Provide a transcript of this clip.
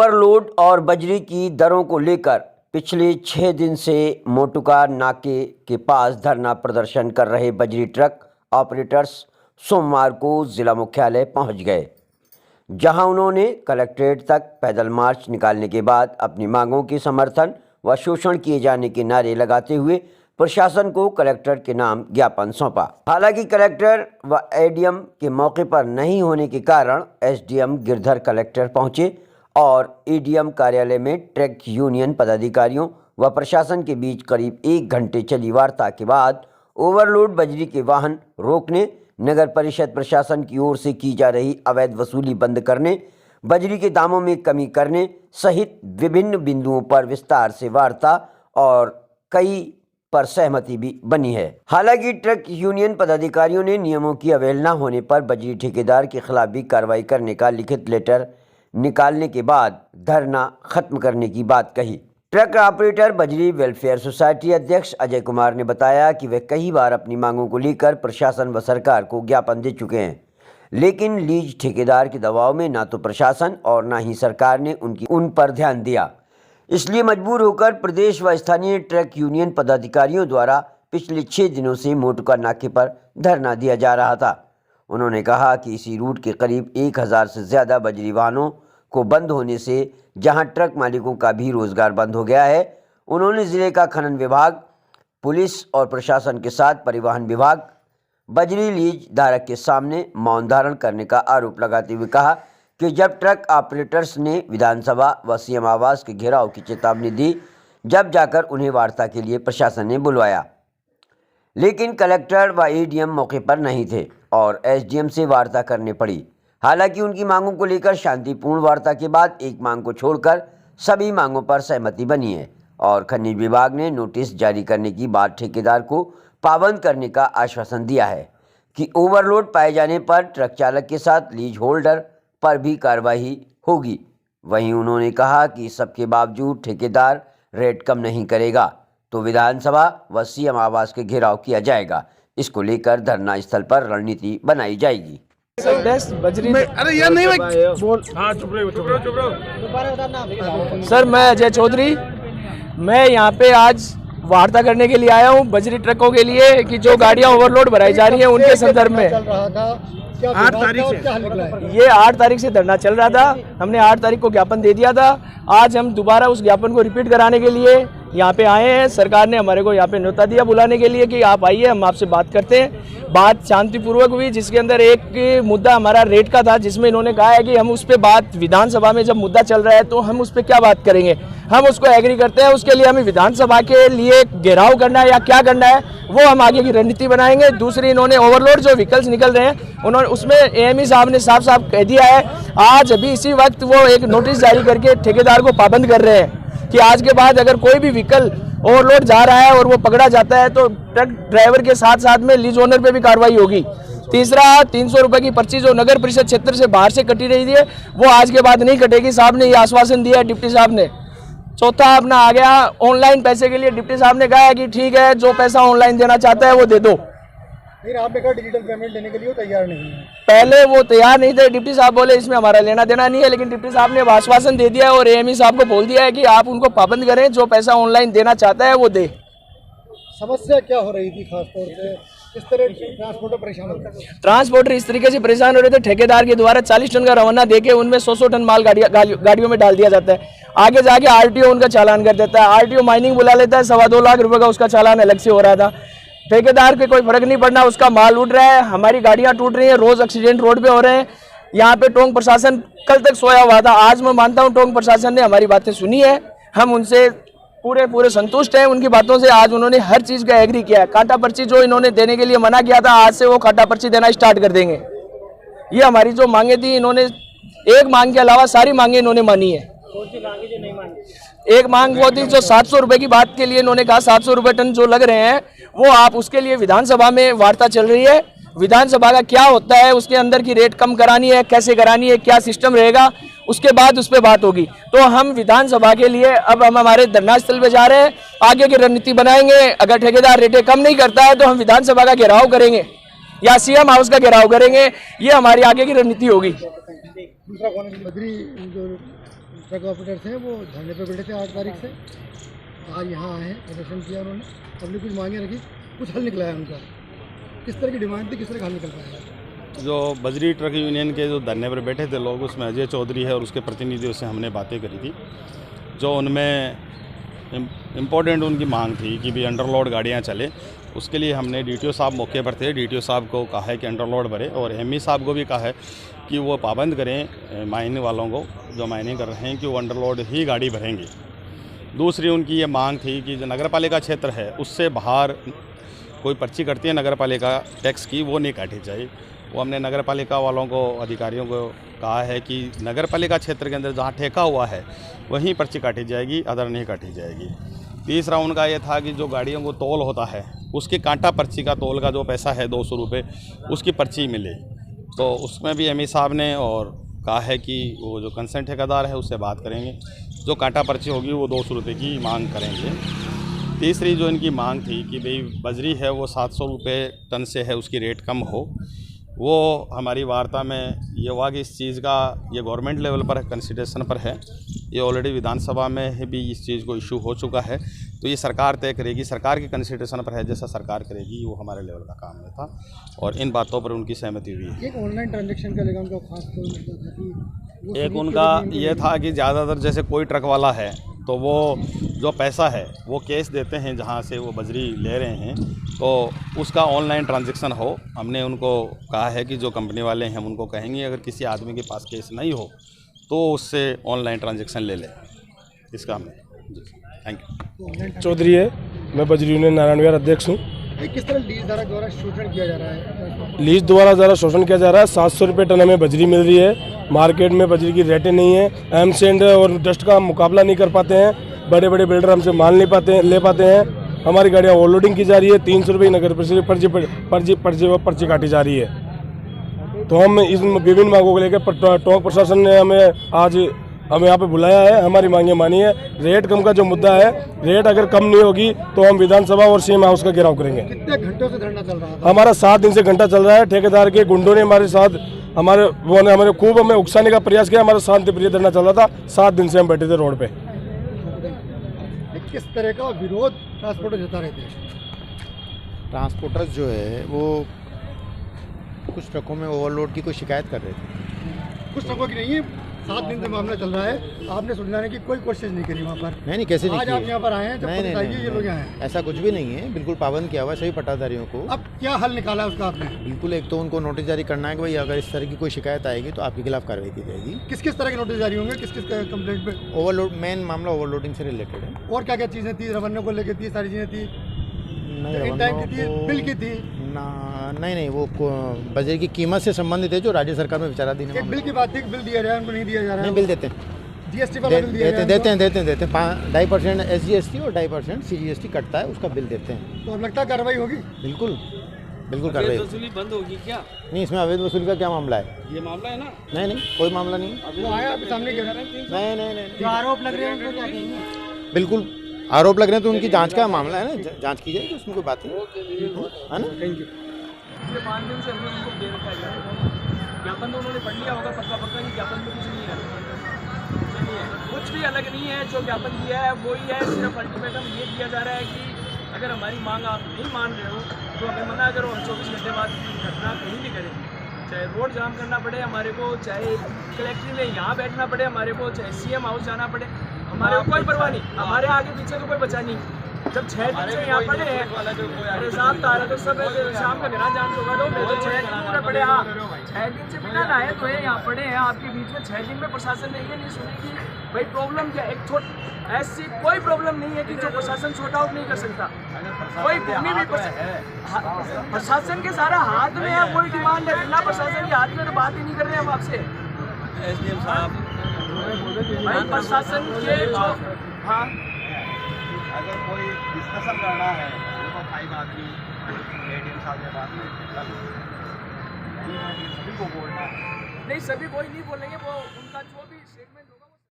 Overload और बजरी की दरों को लेकर पिछले 6 दिन से मोटुका नाके के पास धरना प्रदर्शन कर रहे बजरी ट्रक ऑपरेटर्स सोमवार को जिला मुख्यालय पहुंच गए, जहां उन्होंने कलेक्ट्रेट तक पैदल मार्च निकालने के बाद अपनी मांगों के समर्थन व शोषण किए जाने के नारे लगाते हुए प्रशासन को कलेक्टर के नाम ज्ञापन सौंपा। हालांकि कलेक्टर व एडीएम के मौके पर नहीं होने के कारण एसडीएम गिरधर कलेक्टर पहुंचे और एडीएम कार्यालय में ट्रक यूनियन पदाधिकारियों व प्रशासन के बीच करीब 1 घंटे चली वार्ता के बाद ओवरलोड बजरी के वाहन रोकने, नगर परिषद प्रशासन की ओर से की जा रही अवैध वसूली बंद करने, बजरी के दामों में कमी करने सहित विभिन्न बिंदुओं पर विस्तार से वार्ता और कई पर सहमति भी बनी है। हालांकि ट्रक यूनियन पदाधिकारियों ने नियमों की अवहेलना होने पर बजरी ठेकेदार के खिलाफ भी कार्रवाई करने का लिखित लेटर निकालने के बाद धरना खत्म करने की बात कही। ट्रक ऑपरेटर बजरी वेलफेयर सोसाइटी अध्यक्ष अजय कुमार ने बताया कि वे कई बार अपनी मांगों को लेकर प्रशासन व सरकार को ज्ञापन दे चुके हैं, लेकिन लीज ठेकेदार के दबाव में ना तो प्रशासन और ना ही सरकार ने उन पर ध्यान दिया। इसलिए मजबूर होकर प्रदेश व स्थानीय ट्रक यूनियन पदाधिकारियों द्वारा पिछले 6 दिनों से मोटुका नाके पर धरना दिया जा रहा था। उन्होंने कहा कि इसी रूट के करीब 1000 से ज़्यादा बजरी वाहनों को बंद होने से जहां ट्रक मालिकों का भी रोजगार बंद हो गया है, उन्होंने जिले का खनन विभाग, पुलिस और प्रशासन के साथ परिवहन विभाग बजरी लीज धारक के सामने मौन धारण करने का आरोप लगाते हुए कहा कि जब ट्रक ऑपरेटर्स ने विधानसभा व सीएम आवास के घेराव की चेतावनी दी, जब जाकर उन्हें वार्ता के लिए प्रशासन ने बुलवाया, लेकिन कलेक्टर व एडीएम मौके पर नहीं थे और एसडीएम से वार्ता करनी पड़ी। हालांकि उनकी मांगों को लेकर शांतिपूर्ण वार्ता के बाद एक मांग को छोड़कर सभी मांगों पर सहमति बनी है और खनिज विभाग ने नोटिस जारी करने की बात ठेकेदार को पाबंद करने का आश्वासन दिया है कि ओवरलोड पाए जाने पर ट्रक चालक के साथ लीज होल्डर पर भी कार्रवाई होगी। वहीं उन्होंने कहा कि सबके बावजूद ठेकेदार रेट कम नहीं करेगा तो विधानसभा व सीएम आवास के घेराव किया जाएगा। इसको लेकर धरना स्थल पर रणनीति बनाई जाएगी। बजरी अरे यार नहीं बोल। हाँ चुप रहो। सर, मैं अजय चौधरी, मैं यहाँ पे आज वार्ता करने के लिए आया हूँ बजरी ट्रकों के लिए कि जो गाड़ियाँ ओवरलोड भराई जा रही हैं उनके संदर्भ में। 8 तारीख से ये 8 तारीख से धरना चल रहा था। हमने 8 तारीख को ज्ञापन दे दिया था। आज हम दोबारा उस ज्ञापन को रिपीट कराने के लिए यहाँ पे आए हैं। सरकार ने हमारे को यहाँ पे न्योता दिया बुलाने के लिए कि आप आइए, हम आपसे बात करते हैं। बात शांतिपूर्वक हुई, जिसके अंदर एक मुद्दा हमारा रेट का था, जिसमें इन्होंने कहा है कि हम उस पर बात विधानसभा में जब मुद्दा चल रहा है तो हम उस पर क्या बात करेंगे, हम उसको एग्री करते हैं। उसके लिए हमें विधानसभा के लिए घेराव करना है या क्या करना है वो हम आगे की रणनीति बनाएंगे। दूसरी, इन्होंने ओवरलोड जो व्हीकल्स निकल रहे हैं उन्होंने उसमें एएमई साहब ने साफ साफ कह दिया है, आज अभी इसी वक्त वो एक नोटिस जारी करके ठेकेदार को पाबंद कर रहे हैं कि आज के बाद अगर कोई भी व्हीकल ओवरलोड जा रहा है और वो पकड़ा जाता है तो ट्रक ड्राइवर के साथ साथ में लीज ओनर पे भी कार्रवाई होगी। तीसरा, 300 रुपए की पर्ची जो नगर परिषद क्षेत्र से बाहर से कटी रही थी वो आज के बाद नहीं कटेगी। साहब ने ये आश्वासन दिया है, डिप्टी साहब ने। चौथा अपना आ गया ऑनलाइन पैसे के लिए। डिप्टी साहब ने कहा है कि ठीक है, जो पैसा ऑनलाइन देना चाहता है वो दे दो। फिर आपने कहा डिजिटल पेमेंट देने के लिए वो तैयार नहीं है। पहले वो तैयार नहीं थे। डिप्टी साहब बोले इसमें हमारा लेना देना नहीं है, लेकिन डिप्टी साहब ने आश्वासन दे दिया है और एएमई साहब को बोल दिया है कि आप उनको पाबंद करें, जो पैसा ऑनलाइन देना चाहता है वो दे। समस्या क्या हो रही थी खासतौर से, किस तरह ट्रांसपोर्टर परेशान हो रहे थे? ट्रांसपोर्टर इस तरीके से परेशान हो रहे थे, ठेकेदार के द्वारा 40 टन का रवाना देके उनमें 100 टन माल गाड़ियों में डाल दिया जाता है। आगे जाके आरटीओ उनका चालान कर देता है। आरटीओ माइनिंग बुला लेता है, 2.25 लाख रुपए का उसका चालान अलग से हो रहा था। ठेकेदार पे कोई फर्क नहीं पड़ना, उसका माल उठ रहा है, हमारी गाड़ियां टूट रही हैं, रोज एक्सीडेंट रोड पे हो रहे हैं। यहाँ पे टोंक प्रशासन कल तक सोया हुआ था। आज मैं मानता हूँ टोंक प्रशासन ने हमारी बातें सुनी है, हम उनसे पूरे संतुष्ट हैं उनकी बातों से। आज उन्होंने हर चीज का एग्री किया है। कांटा पर्ची जो इन्होंने देने के लिए मना किया था, आज से वो कांटा पर्ची देना स्टार्ट कर देंगे। ये हमारी जो मांगे थी, इन्होंने एक मांग के अलावा सारी मांगे इन्होंने मानी है। एक मांग वो थी जो 700 रुपए की बात के लिए इन्होंने कहा 700 रुपए टन जो लग रहे हैं वो आप उसके लिए विधानसभा में वार्ता चल रही है। विधानसभा का क्या होता है, उसके अंदर की रेट कम करानी है, कैसे करानी है, क्या सिस्टम रहेगा, उसके बाद उस पर बात होगी। तो हम विधानसभा के लिए अब हम हमारे धरना स्थल पे जा रहे हैं, आगे की रणनीति बनाएंगे। अगर ठेकेदार रेटें कम नहीं करता है तो हम विधानसभा का घेराव करेंगे या सीएम हाउस का घेराव करेंगे। ये हमारी आगे की रणनीति होगी। दूसरा कौन बजरी जो ट्रक ऑपरेटर्स हैं वो धरने पे बैठे थे 8 तारीख से, आज यहाँ आए हैं, प्रदर्शन किया उन्होंने, अपनी कुछ मांगे रखी, कुछ हल निकला है उनका। किस तरह की डिमांड थी, किस तरह का हल निकल पाया? जो बजरी ट्रक यूनियन के जो धरने पर बैठे थे लोग, उसमें अजय चौधरी है और उसके प्रतिनिधियों से हमने बातें करी थी। जो उनमें इम्पोर्टेंट उनकी मांग थी कि भी अंडरलोड गाड़ियाँ चले, उसके लिए हमने डीटीओ साहब मौके पर थे, डीटीओ साहब को कहा है कि अंडरलोड भरे, और एमई साहब को भी कहा है कि वो पाबंद करें माइनिंग वालों को, जो माइनिंग कर रहे हैं, कि वो अंडरलोड ही गाड़ी भरेंगे। दूसरी उनकी ये मांग थी कि जो नगर पालिका क्षेत्र है उससे बाहर कोई पर्ची कटती है नगर पालिका टैक्स की, वो नहीं काटी जाए। वो हमने नगर पालिका वालों को, अधिकारियों को कहा है कि नगर पालिका क्षेत्र के अंदर जहाँ ठेका हुआ है वहीं पर्ची काटी जाएगी, अदर नहीं काटी जाएगी। तीसरा उनका ये था कि जो गाड़ियों को तोल होता है उसकी कांटा पर्ची का, तोल का जो पैसा है 200 रुपये, उसकी पर्ची मिले। तो उसमें भी एमई साहब ने और कहा है कि वो जो कंसर्न ठेकेदार है उससे बात करेंगे, जो कांटा पर्ची होगी वो 200 रुपये की मांग करेंगे। तीसरी जो इनकी मांग थी कि भाई बजरी है वो 700 रुपये टन से है, उसकी रेट कम हो, वो हमारी वार्ता में ये हुआ कि इस चीज़ का ये गवर्नमेंट लेवल पर कंसिडरेशन पर है, ये ऑलरेडी विधानसभा में भी इस चीज़ को इशू हो चुका है, तो ये सरकार तय करेगी, सरकार की कंसिडरेशन पर है, जैसा सरकार करेगी वो हमारे लेवल का काम में था, और इन बातों पर उनकी सहमति हुई है। एक ऑनलाइन ट्रांजेक्शन का लेकर उनका खास तौर था कि एक उनका ये था कि ज़्यादातर जैसे कोई ट्रक वाला है तो वो जो पैसा है वो कैश देते हैं जहाँ से वो बजरी ले रहे हैं, तो उसका ऑनलाइन ट्रांजैक्शन हो। हमने उनको कहा है कि जो कंपनी वाले हैं हम उनको कहेंगे अगर किसी आदमी के पास कैश नहीं हो तो उससे ऑनलाइन ट्रांजैक्शन ले लें, इसका हमने जी। Thank you. चौधरी है, मैं बजरी यूनियन नारायण विहार अध्यक्ष हूँ। किस तरह लीज धारक द्वारा शोषण किया जा रहा है? लीज द्वारा ज़्यादा शोषण किया जा रहा है। 700 रुपये टन हमें बजरी मिल रही है, मार्केट में बजरी की रेटें नहीं है, एमसेंड और डस्ट का मुकाबला नहीं कर पाते हैं, बड़े बड़े बिल्डर हमसे माल नहीं ले पाते हैं, हमारी गाड़ियाँ ओवरलोडिंग की जा रही है, 300 रुपये नगर पर्ची काटी जा रही है। तो हम इस विभिन्न मांगों को लेकर टोंक प्रशासन ने हमें यहाँ पे बुलाया है, हमारी मांगे मानी है। रेट कम का जो मुद्दा है, रेट अगर कम नहीं होगी तो हम विधानसभा और सीएम हाउस का घेराव करेंगे। कितने घंटों से धरना चल रहा था? हमारा 7 दिन से घंटा चल रहा है। ठेकेदार के गुंडों ने हमारे साथ हमारे खूब हमें उकसाने का प्रयास किया। हमारा शांतिप्रिय धरना चल रहा था, 7 दिन से हम बैठे थे रोड पे। किस तरह का विरोध ट्रांसपोर्टर जता रहे थे? ट्रांसपोर्टर्स जो है वो कुछ ट्रकों में ओवरलोड की कोई शिकायत कर रहे थे। कुछ ट्रकों की नहीं है, 7 दिन से मामला चल रहा है, आपने सुलझाने की कोई कोशिश नहीं करी वहाँ पर? नहीं कैसे नहीं आज आप यहाँ पर आए हैं, जब नहीं, पता ये लोग यहाँ हैं। ऐसा कुछ भी नहीं है, बिल्कुल पाबंद किया हुआ है सभी पट्टाधारियों को। अब क्या हल निकाला है उसका आपने? बिल्कुल, एक तो उनको नोटिस जारी करना है कि भाई अगर इस तरह की कोई शिकायत आएगी तो आपके खिलाफ कार्रवाई की जाएगी। किस किस तरह के नोटिस जारी होंगे, किस किस कंप्लेंट पे? ओवरलोड, मेन मामला ओवरलोडिंग से रिलेटेड है। और क्या क्या चीज़ें थी? रवन्य को लेकर थी, सारी चीज़ें थी, नहीं टाइम की थी, बिल की थी ना? नहीं, वो बजरी की कीमत से संबंधित है जो राज्य सरकार में विचाराधीन है। एक बिल की बात थी, बिल दिया जाए, उनको नहीं दिया जा रहा है। नहीं, बिल देते हैं, जीएसटी वाला बिल दिया देते हैं 2.5% SGST और 2.5% CGST कटता है, उसका बिल देते हैं। तो अब लगता है कार्रवाई होगी? बिल्कुल कार्रवाई वसूली बंद होगी क्या? नहीं, इसमें अवैध वसूली का क्या मामला है? ये मामला है ना? नहीं, कोई मामला नहीं है। वो आया आपके सामने क्या? नहीं, आरोप लग रहे हैं उनको, क्या कहेंगे? बिल्कुल आरोप लग रहे हैं तो उनकी जांच का मामला है ना, जांच की जाएगी, उसमें कोई बात नहीं है ना। Thank you. पिछले 5 दिन से हमने उनको दे रखा है ज्ञापन, तो उन्होंने पढ़ लिया होगा पक्का कि ज्ञापन में कुछ नहीं है, कुछ भी अलग नहीं है। जो ज्ञापन दिया है वही है, सिर्फ अल्टीमेटम ये दिया जा रहा है कि अगर हमारी मांग आप नहीं मान रहे हो तो हमें मना करो, हम 24 घंटे बाद घटना कहीं भी करें, चाहे रोड जाम करना पड़े हमारे को, चाहे कलेक्ट्री में यहाँ बैठना पड़े हमारे को, चाहे सीएम हाउस जाना पड़े, हमारे को कोई परवाह नहीं, हमारे आगे पीछे तो कोई बचा नहीं। जब 6 दिन से यहाँ पड़े हैं, अरे साहब तारा तो सब शाम का घर जान होगा, तो मैं तो 6 दिन पूरे पड़े। हाँ, 6 दिन से बिना नहाए तो है यहाँ पड़े हैं आपके बीच में। 6 दिन में प्रशासन ने ये नहीं सुनी कि भाई प्रॉब्लम क्या, एक ऐसी कोई प्रॉब्लम नहीं है कि जो प्रशासन सॉर्ट आउट नहीं कर सकता। कोई भूमि भी प्रशासन के सारा हाथ में है, कोई डिमांड है बिना प्रशासन के हाथ में तो बात ही नहीं कर रहे हम आपसे। SDM साहब भाई प्रशासन के जो, हाँ अगर कोई डिस्कशन करना है तो 5 आदमी ADM साहब के पास सभी को बोलना है। नहीं, सभी कोई नहीं बोलेंगे, वो उनका जो भी स्टेटमेंट होगा।